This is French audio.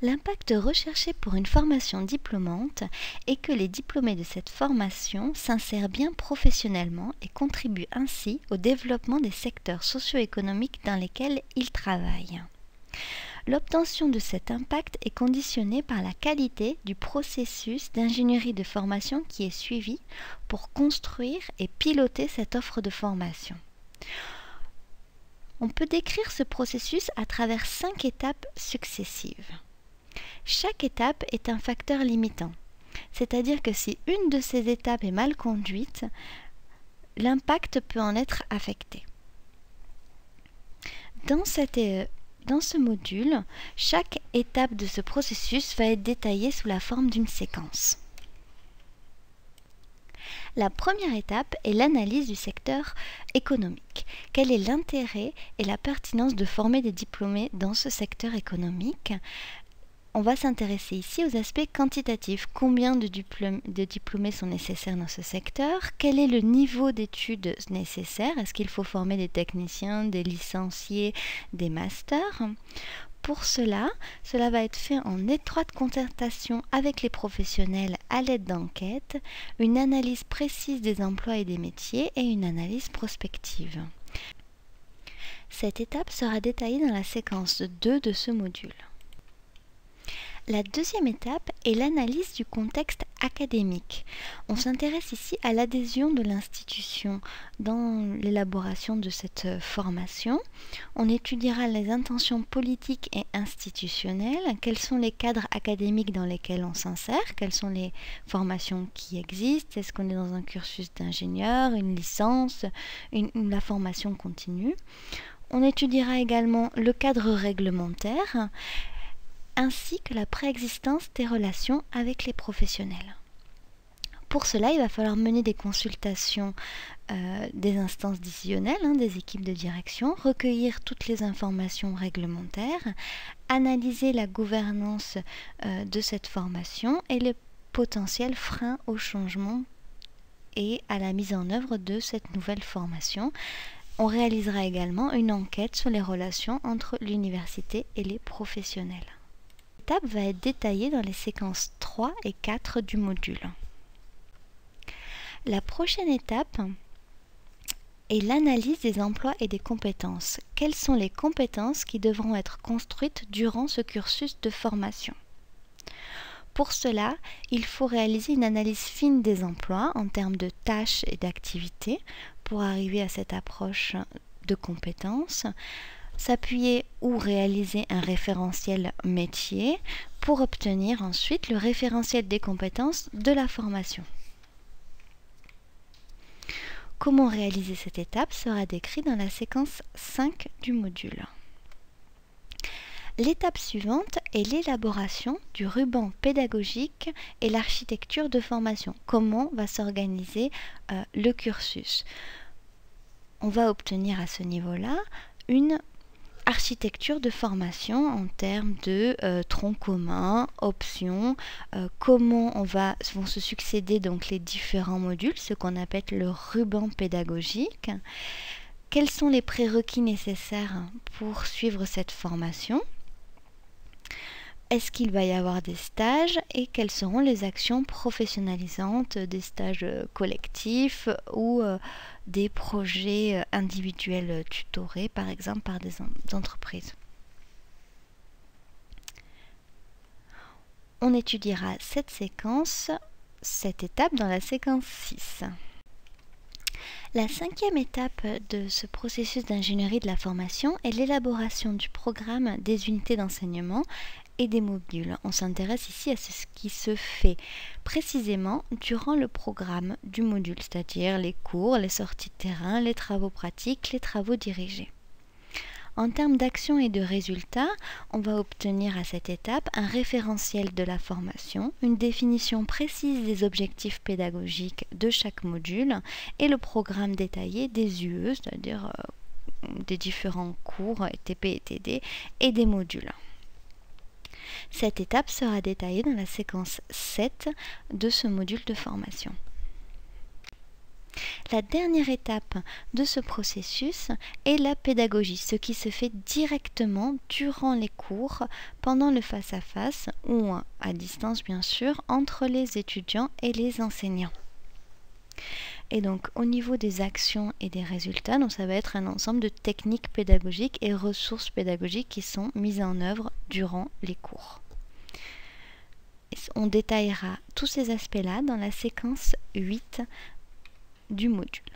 L'impact recherché pour une formation diplômante est que les diplômés de cette formation s'insèrent bien professionnellement et contribuent ainsi au développement des secteurs socio-économiques dans lesquels ils travaillent. L'obtention de cet impact est conditionnée par la qualité du processus d'ingénierie de formation qui est suivi pour construire et piloter cette offre de formation. On peut décrire ce processus à travers 5 étapes successives. Chaque étape est un facteur limitant, c'est-à-dire que si une de ces étapes est mal conduite, l'impact peut en être affecté. Dans ce module, chaque étape de ce processus va être détaillée sous la forme d'une séquence. La première étape est l'analyse du secteur économique. Quel est l'intérêt et la pertinence de former des diplômés dans ce secteur économique? On va s'intéresser ici aux aspects quantitatifs. Combien de diplômés sont nécessaires dans ce secteur? Quel est le niveau d'études nécessaire? Est-ce qu'il faut former des techniciens, des licenciés, des masters? Pour cela va être fait en étroite concertation avec les professionnels à l'aide d'enquêtes, une analyse précise des emplois et des métiers et une analyse prospective. Cette étape sera détaillée dans la séquence 2 de ce module. La deuxième étape est l'analyse du contexte académique. On s'intéresse ici à l'adhésion de l'institution dans l'élaboration de cette formation. On étudiera les intentions politiques et institutionnelles, quels sont les cadres académiques dans lesquels on s'insère, quelles sont les formations qui existent, est-ce qu'on est dans un cursus d'ingénieur, une licence, la formation continue. On étudiera également le cadre réglementaire, ainsi que la préexistence des relations avec les professionnels. Pour cela, il va falloir mener des consultations des instances décisionnelles, des équipes de direction, recueillir toutes les informations réglementaires, analyser la gouvernance de cette formation et les potentiels freins au changement et à la mise en œuvre de cette nouvelle formation. On réalisera également une enquête sur les relations entre l'université et les professionnels. L'étape va être détaillée dans les séquences 3 et 4 du module. La prochaine étape est l'analyse des emplois et des compétences. Quelles sont les compétences qui devront être construites durant ce cursus de formation? Pour cela, il faut réaliser une analyse fine des emplois en termes de tâches et d'activités pour arriver à cette approche de compétences. S'appuyer ou réaliser un référentiel métier pour obtenir ensuite le référentiel des compétences de la formation. Comment réaliser cette étape sera décrit dans la séquence 5 du module. L'étape suivante est l'élaboration du ruban pédagogique et l'architecture de formation. Comment va s'organiser le cursus? On va obtenir à ce niveau-là une architecture de formation en termes de tronc commun, options, comment vont se succéder donc les différents modules, ce qu'on appelle le ruban pédagogique, quels sont les prérequis nécessaires pour suivre cette formation, est-ce qu'il va y avoir des stages et quelles seront les actions professionnalisantes, des stages collectifs ou des projets individuels tutorés, par exemple par des entreprises. On étudiera cette étape dans la séquence 6. La cinquième étape de ce processus d'ingénierie de la formation est l'élaboration du programme des unités d'enseignement et des modules. On s'intéresse ici à ce qui se fait précisément durant le programme du module, c'est-à-dire les cours, les sorties de terrain, les travaux pratiques, les travaux dirigés. En termes d'action et de résultats, on va obtenir à cette étape un référentiel de la formation, une définition précise des objectifs pédagogiques de chaque module et le programme détaillé des UE, c'est-à-dire des différents cours TP et TD et des modules. Cette étape sera détaillée dans la séquence 7 de ce module de formation. La dernière étape de ce processus est la pédagogie, ce qui se fait directement durant les cours, pendant le face-à-face ou à distance bien sûr, entre les étudiants et les enseignants. Et donc au niveau des actions et des résultats, donc ça va être un ensemble de techniques pédagogiques et ressources pédagogiques qui sont mises en œuvre durant les cours. On détaillera tous ces aspects-là dans la séquence 8 du module.